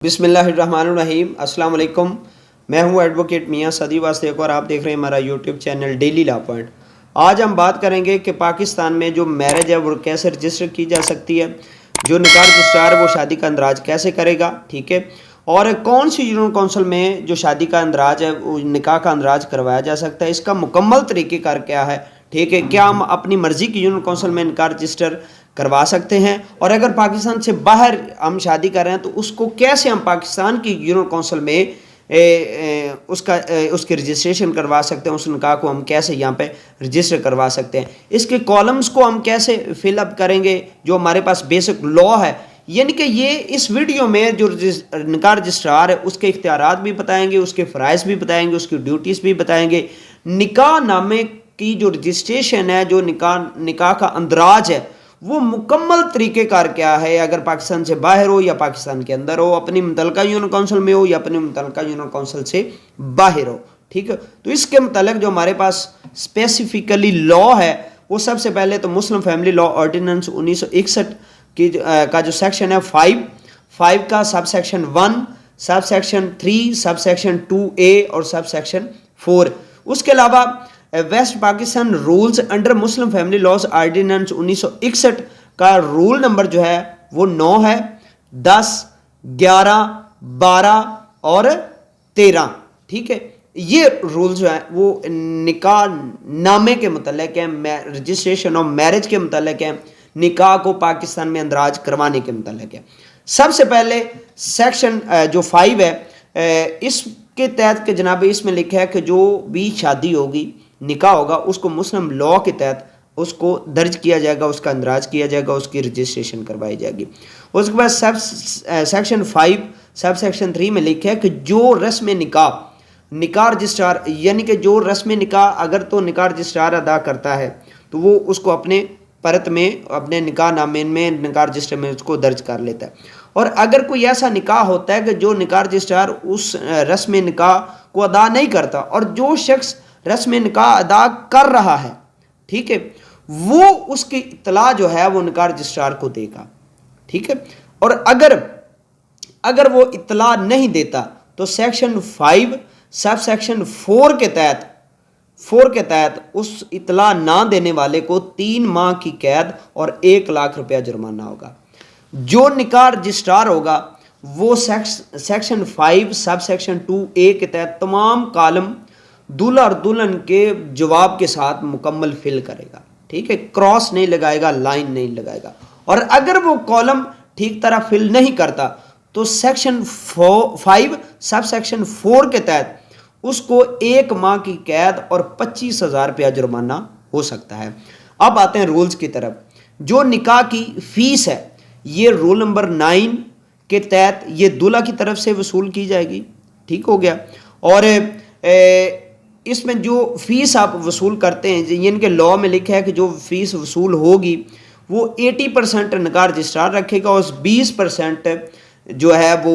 بسم اللہ الرحمن الرحیم۔ السلام علیکم، میں ہوں ایڈوکیٹ میاں صدی واسطے اور آپ دیکھ رہے ہیں ہمارا YouTube channel daily law point. آج ہم بات کریں گے کہ پاکستان میں جو میرج ہے وہ کیسے رجسٹر کی جا سکتی ہے، جو نکاح رجسٹرار ہے وہ شادی کا اندراج کیسے کرے گا، ٹھیک ہے، اور کون سی یونین کونسل میں جو شادی کا اندراج ہے وہ نکاح کا اندراج کروایا جا سکتا ہے، اس کا مکمل طریقہ کار کیا ہے، ٹھیک ہے، کیا ہم اپنی مرضی کی یونین کونسل میں نکاح رجسٹر کروا سکتے ہیں، اور اگر پاکستان سے باہر ہم شادی کر رہے ہیں تو اس کو کیسے ہم پاکستان کی یونین کونسل میں اس کی رجسٹریشن کروا سکتے ہیں، اس نکاح کو ہم کیسے یہاں پہ رجسٹر کروا سکتے ہیں، اس کے کالمز کو ہم کیسے فل اپ کریں گے جو ہمارے پاس بیسک لا ہے، یعنی کہ یہ اس ویڈیو میں جو نکاح رجسٹرار ہے اس کے اختیارات بھی بتائیں گے، اس کے فرائض بھی بتائیں گے، اس کی ڈیوٹیز بھی بتائیں گے، نکاح نامے کی جو رجسٹریشن ہے، جو نکاح کا اندراج ہے وہ مکمل طریقہ کار کیا ہے، اگر پاکستان سے باہر ہو یا پاکستان کے اندر ہو، اپنی متعلقہ یونین کونسل میں ہو یا اپنی متعلقہ یونین کونسل سے باہر ہو، ٹھیک ہے۔ تو اس کے متعلق جو ہمارے پاس اسپیسیفکلی لا ہے وہ سب سے پہلے تو مسلم فیملی لا آرڈیننس 1961 کا جو سیکشن ہے 5 کا sub section 1، sub section 3، sub section 2A اور سب سیکشن 4۔ اس کے علاوہ west Pakistan rules under Muslim family laws ordinance 1961 کا رول نمبر جو ہے وہ 9 ہے، 10، 11، 12 اور 13، ٹھیک ہے۔ یہ رول جو ہے وہ نکاح نامے کے متعلق ہیں، رجسٹریشن آف میرج کے متعلق ہیں، نکاح کو پاکستان میں اندراج کروانے کے متعلق ہے۔ سب سے پہلے سیکشن جو 5 ہے اس کے تحت کہ جناب اس میں لکھا ہے کہ جو بھی شادی ہوگی، نکاح ہوگا، اس کو مسلم لا کے تحت اس کو درج کیا جائے گا، اس کا اندراج کیا جائے گا، اس کی رجسٹریشن کروائی جائے گی۔ اس کے بعد سیکشن 5 سب سیکشن 3 میں لکھا ہے کہ جو رسم نکاح رجسٹرار، یعنی کہ جو رسم نکاح اگر تو نکاح رجسٹرار ادا کرتا ہے تو وہ اس کو اپنے پرت میں، اپنے نکاح نامے میں، نکاح رجسٹر میں اس کو درج کر لیتا ہے، اور اگر کوئی ایسا نکاح ہوتا ہے کہ جو نکاح رجسٹرار اس رسم نکاح کو ادا نہیں کرتا اور جو شخص رسم نکاح ادا کر رہا ہے، ٹھیک ہے، وہ اس کی اطلاع جو ہے وہ نکاح رجسٹرار کو دے گا، ٹھیک ہے، اور اگر وہ اطلاع نہیں دیتا تو سیکشن 5 سب سیکشن 4 کے تحت اس اطلاع نہ دینے والے کو 3 ماہ کی قید اور 1 لاکھ روپیہ جرمانہ ہوگا۔ جو نکاح رجسٹرار ہوگا وہ سیکشن 5 سب سیکشن 2A کے تحت تمام کالم دولہا اور دلہن کے جواب کے ساتھ مکمل فل کرے گا، ٹھیک ہے، کراس نہیں لگائے گا، لائن نہیں لگائے گا، اور اگر وہ کالم ٹھیک طرح فل نہیں کرتا تو سیکشن 5 سب سیکشن 4 کے تحت اس کو 1 ماہ کی قید اور 25,000 روپیہ جرمانہ ہو سکتا ہے۔ اب آتے ہیں رولز کی طرف۔ جو نکاح کی فیس ہے یہ رول نمبر 9 کے تحت یہ دولہا کی طرف سے وصول کی جائے گی، ٹھیک ہو گیا، اور اس میں جو فیس آپ وصول کرتے ہیں، یعنی کہ لا میں لکھا ہے کہ جو فیس وصول ہوگی وہ 80% نکاح رجسٹرار رکھے گا اور 20% جو ہے وہ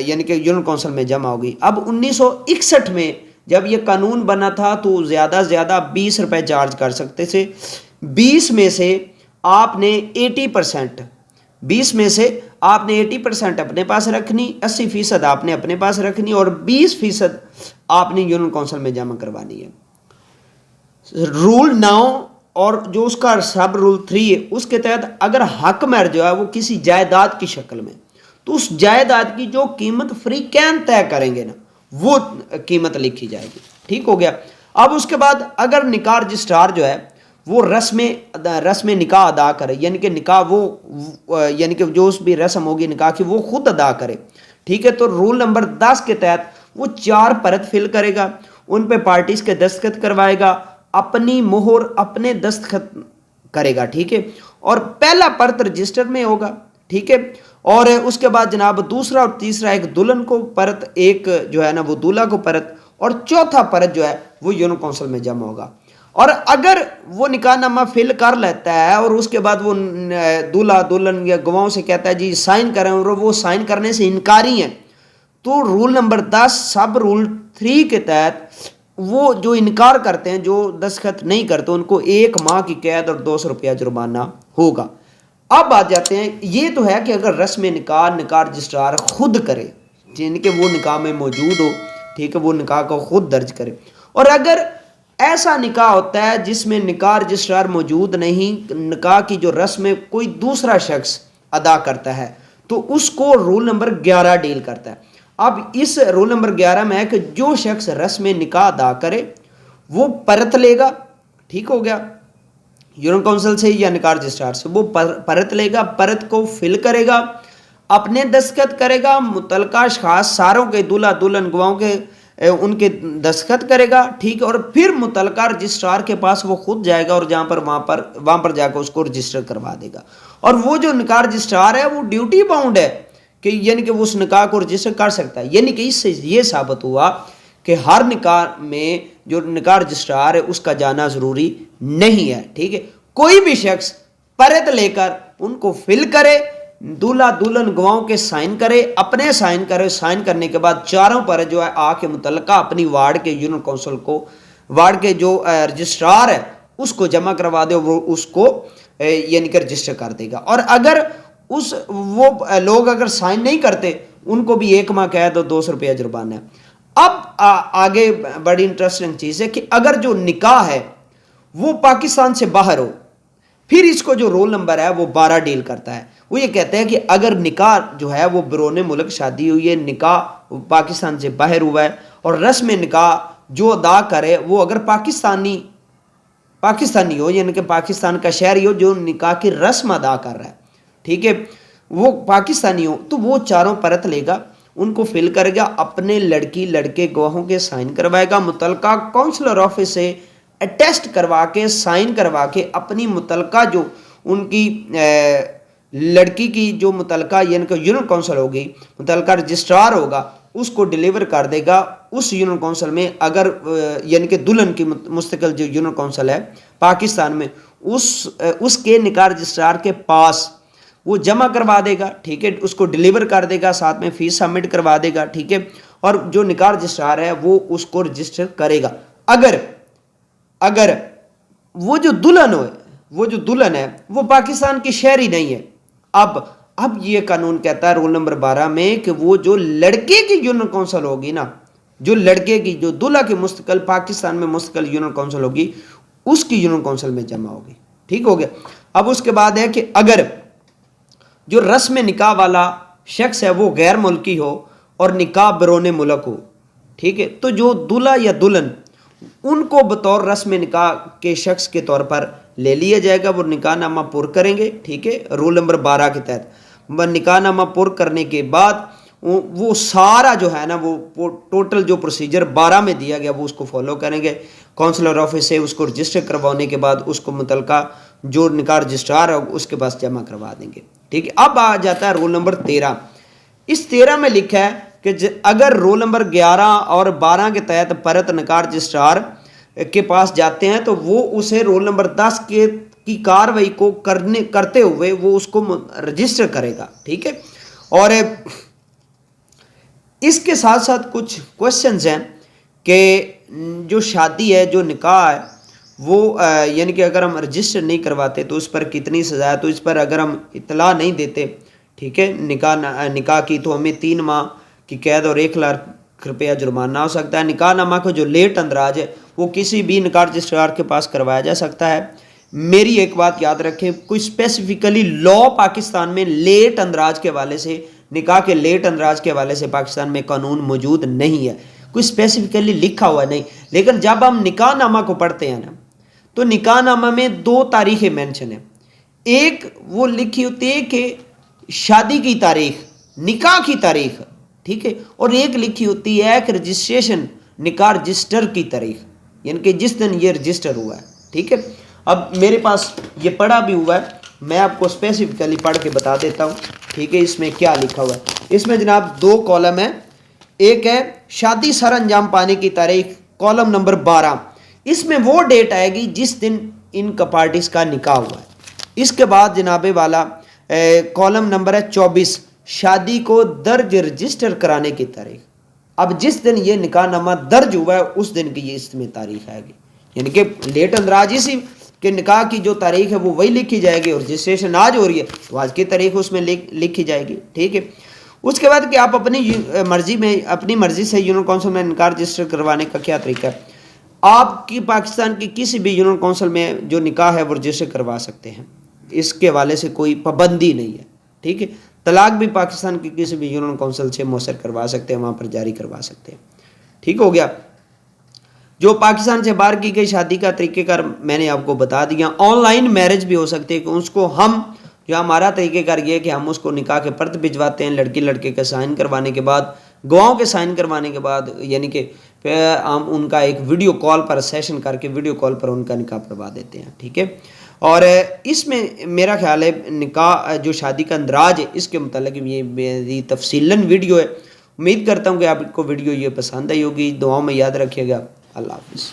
یعنی کہ یونین کونسل میں جمع ہوگی۔ اب 1961 میں جب یہ قانون بنا تھا تو زیادہ سے زیادہ 20 روپے چارج کر سکتے تھے، 20 میں سے آپ نے 80% اپنے پاس رکھنی، 80% آپ نے اپنے پاس رکھنی اور 20% آپ نے یونین کونسل میں جمع کروانی ہے۔ رول 9 اور جو اس کا سب رول 3 ہے اس کے تحت اگر حق مہر جو ہے وہ کسی جائیداد کی شکل میں، تو اس جائیداد کی جو قیمت فریقین طے کریں گے نا وہ قیمت لکھی جائے گی، ٹھیک ہو گیا۔ اب اس کے بعد اگر نکاح رجسٹرار جو ہے وہ رسم نکاح ادا کرے، یعنی کہ نکاح یعنی کہ جو بھی رسم ہوگی نکاح کی وہ خود ادا کرے، ٹھیک ہے، تو رول نمبر 10 کے تحت وہ 4 پرت فل کرے گا، ان پہ پارٹیز کے دستخط کروائے گا، اپنی مہر اپنے دستخط کرے گا، ٹھیک ہے، اور پہلا پرت رجسٹر میں ہوگا، ٹھیک ہے، اور اس کے بعد جناب دوسرا اور تیسرا ایک دلہن کو پرت، ایک جو ہے نا وہ دولہا کو پرت، اور چوتھا پرت جو ہے وہ یونین کونسل میں جمع ہوگا۔ اور اگر وہ نکاح نامہ فل کر لیتا ہے اور اس کے بعد وہ دولہا دلہن یا گواہوں سے کہتا ہے جی سائن کریں اور وہ سائن کرنے سے انکاری ہیں، تو رول نمبر 10 سب رول 3 کے تحت وہ جو انکار کرتے ہیں، جو دستخط نہیں کرتے، ان کو 1 ماہ کی قید اور 200 روپیہ جرمانہ ہوگا۔ اب آ جاتے ہیں، یہ تو ہے کہ اگر رسم نکاح رجسٹرار خود کرے، یعنی کہ وہ نکاح میں موجود ہو، ٹھیک ہے، وہ نکاح کو خود درج کرے، اور اگر ایسا نکاح ہوتا ہے جس میں نکاح رجسٹرار موجود نہیں، نکاح کی جو رسم کوئی دوسرا شخص ادا کرتا ہے، تو اس کو رول نمبر 11 ڈیل کرتا ہے۔ اب اس رول نمبر 11 میں ہے کہ جو شخص رسم نکاح ادا کرے وہ پرت لے گا، ٹھیک ہو گیا، یونین کونسل سے یا نکاح رجسٹرار سے، وہ پرت لے گا، پرت کو فل کرے گا، اپنے دستخط کرے گا، متعلقہ اشخاص ساروں کے، دولہا دلہن گواہوں کے، ان کے دستخط کرے گا، ٹھیک ہے، اور پھر متعلقہ رجسٹرار کے پاس وہ خود جائے گا اور وہاں پر جا کے اس کو رجسٹر کروا دے گا۔ اور وہ جو نکاح رجسٹرار ہے وہ ڈیوٹی باؤنڈ ہے کہ یعنی کہ وہ اس نکاح کو رجسٹر کر سکتا ہے، یعنی کہ اس سے یہ ثابت ہوا کہ ہر نکاح میں جو نکاح رجسٹرار ہے اس کا جانا ضروری نہیں ہے، ٹھیک ہے، کوئی بھی شخص پرت لے کر ان کو فل کرے، دولہا دلہن گواہوں کے سائن کرے، اپنے سائن کرے، سائن کرنے کے بعد چاروں پر جو ہے آ کے متعلقہ اپنی وارڈ کے یونین کونسل کو، وارڈ کے جو رجسٹرار ہے اس کو جمع کروا دے، وہ اس کو یعنی کہ رجسٹر کر دے گا۔ اور اگر وہ لوگ اگر سائن نہیں کرتے ان کو بھی 1 ماہ قید اور 200 روپیہ جرمانہ ہے۔ اب آگے بڑی انٹرسٹنگ چیز ہے کہ اگر جو نکاح ہے وہ پاکستان سے باہر ہو، پھر اس کو جو رول نمبر ہے وہ 12 ڈیل کرتا ہے۔ وہ یہ کہتے ہیں کہ اگر نکاح جو ہے وہ بیرون ملک شادی ہوئی ہے، نکاح پاکستان سے باہر ہوا ہے، اور رسم نکاح جو ادا کرے وہ اگر پاکستانی ہو، یعنی کہ پاکستان کا شہری ہو جو نکاح کی رسم ادا کر رہا ہے، ٹھیک ہے، وہ پاکستانی ہو، تو وہ چاروں پرت لے گا، ان کو فل کرے گا، اپنے لڑکی لڑکے گواہوں کے سائن کروائے گا، متعلقہ کونسلر آفس سے اٹیسٹ کروا کے، سائن کروا کے، اپنی متعلقہ جو ان کی لڑکی کی جو متعلقہ یعنی کہ یونین کونسل ہوگی، متعلقہ رجسٹرار ہوگا، اس کو ڈیلیور کر دے گا اس یونین کونسل میں۔ اگر یعنی کہ دلہن کی مستقل جو یونین کونسل ہے پاکستان میں، اس کے نکاح رجسٹرار کے پاس وہ جمع کروا دے گا، ٹھیک ہے، اس کو ڈیلیور کر دے گا، ساتھ میں فیس سبمٹ کروا دے گا، ٹھیک ہے، اور جو نکاح رجسٹرار ہے وہ اس کو رجسٹر کرے گا۔ اگر وہ جو دلہن ہے وہ پاکستان کی شہری نہیں ہے، اب یہ قانون کہتا ہے رول نمبر 12 میں کہ وہ جو لڑکے کی یونین کونسل ہوگی نا، جو لڑکے کی جو دلہا کی مستقل پاکستان میں مستقل یونین کونسل ہوگی، اس کی یونین کونسل میں جمع ہوگی، ٹھیک ہو گیا۔ اب اس کے بعد ہے کہ اگر جو رسم نکاح والا شخص ہے وہ غیر ملکی ہو اور نکاح بیرون ملک ہو، ٹھیک ہے، تو جو دلہا یا دلہن ان کو بطور رسم نکاح کے شخص کے طور پر لے لیا جائے گا، وہ نکاح نامہ پر کریں گے، ٹھیک ہے، رول نمبر 12 کے تحت نکاح نامہ پر کرنے کے بعد وہ سارا جو ہے نا وہ ٹوٹل جو پروسیجر 12 میں دیا گیا وہ اس کو فالو کریں گے، کونسلر آفس سے اس کو رجسٹر کروانے کے بعد اس کو متعلقہ جو نکاح رجسٹرار ہے اس کے پاس جمع کروا دیں گے، ٹھیک ہے۔ اب آ جاتا ہے رول نمبر 13۔ اس 13 میں لکھا ہے کہ اگر رول نمبر 11 اور 12 کے تحت پرت نکاح رجسٹرار کے پاس جاتے ہیں تو وہ اسے رول نمبر 10 کی کاروائی کو کرتے ہوئے وہ اس کو رجسٹر کرے گا، ٹھیک ہے۔ اور اس کے ساتھ ساتھ کچھ کوشچنز ہیں کہ جو شادی ہے، جو نکاح ہے، وہ یعنی کہ اگر ہم رجسٹر نہیں کرواتے تو اس پر کتنی سزا ہے، تو اس پر اگر ہم اطلاع نہیں دیتے، ٹھیک ہے، نکاح کی، تو ہمیں 3 ماہ کی قید اور 1 لاکھ روپیہ جرمانہ ہو سکتا ہے۔ نکاح نامہ کو جو لیٹ اندراج ہے وہ کسی بھی نکاح رجسٹرار کے پاس کروایا جا سکتا ہے۔ میری ایک بات یاد رکھیں، کوئی اسپیسیفکلی لا پاکستان میں لیٹ اندراج کے حوالے سے، نکاح کے لیٹ اندراج کے حوالے سے پاکستان میں قانون موجود نہیں ہے، کوئی اسپیسیفکلی لکھا ہوا نہیں۔ لیکن جب ہم نکاح نامہ کو پڑھتے ہیں نا تو نکاح نامہ میں 2 تاریخیں مینشن ہیں، ایک وہ لکھی ہوتی ہے کہ شادی کی تاریخ، نکاح کی تاریخ، ٹھیک ہے، اور ایک لکھی ہوتی ہے کہ رجسٹریشن، نکاح رجسٹر کی تاریخ، یعنی کہ جس دن یہ رجسٹر ہوا ہے، ٹھیک ہے۔ اب میرے پاس یہ پڑھا بھی ہوا ہے، میں آپ کو اسپیسیفکلی پڑھ کے بتا دیتا ہوں، ٹھیک ہے، اس میں کیا لکھا ہوا ہے۔ اس میں جناب 2 کالم ہیں، ایک ہے شادی سر انجام پانے کی تاریخ، کالم نمبر 12، اس میں وہ ڈیٹ آئے گی جس دن ان کا پارٹیز کا نکاح ہوا ہے۔ اس کے بعد جناب والا کالم نمبر ہے 24، شادی کو درج رجسٹر کرانے کی تاریخ۔ اب جس دن یہ نکاح نامہ درج ہوا ہے اس دن کی یہ اس میں تاریخ آئے گی، یعنی کہ لیٹ اندراج اسی کہ نکاح کی جو تاریخ ہے وہ وہی لکھی جائے گی، اور رجسٹریشن آج ہو رہی ہے تو آج کی تاریخ اس میں لکھی جائے گی، ٹھیک ہے۔ اس کے بعد کہ آپ اپنی مرضی سے یونین کونسل میں نکاح رجسٹر کروانے کا کیا طریقہ ہے؟ آپ کی پاکستان کی کسی بھی یونین کونسل میں جو نکاح ہے وہ رجسٹر کروا سکتے ہیں، اس کے حوالے سے کوئی پابندی نہیں ہے، ٹھیک ہے۔ طلاق بھی پاکستان کی کسی بھی یونین کونسل سے مؤثر کروا سکتے ہیں، وہاں پر جاری کروا سکتے ہیں، ٹھیک ہو گیا۔ جو پاکستان سے باہر کی گئی شادی کا طریقہ کار میں نے آپ کو بتا دیا۔ آن لائن میرج بھی ہو سکتی ہے کہ اس کو ہم جو ہمارا طریقہ کار یہ ہے کہ ہم اس کو نکاح کے پرت بھجواتے ہیں، لڑکی لڑکے کے سائن کروانے کے بعد، گواہوں کے سائن کروانے کے بعد، یعنی کہ پھر ہم ان کا ایک ویڈیو کال پر سیشن کر کے ویڈیو کال پر ان کا نکاح پڑھوا دیتے ہیں، ٹھیک ہے۔ اور اس میں میرا خیال ہے نکاح جو شادی کا اندراج ہے اس کے متعلق یہ میری تفصیلاً ویڈیو ہے۔ امید کرتا ہوں کہ آپ کو ویڈیو یہ پسند آئی ہوگی، دعاؤں میں یاد رکھیے گا۔ اللہ حافظ۔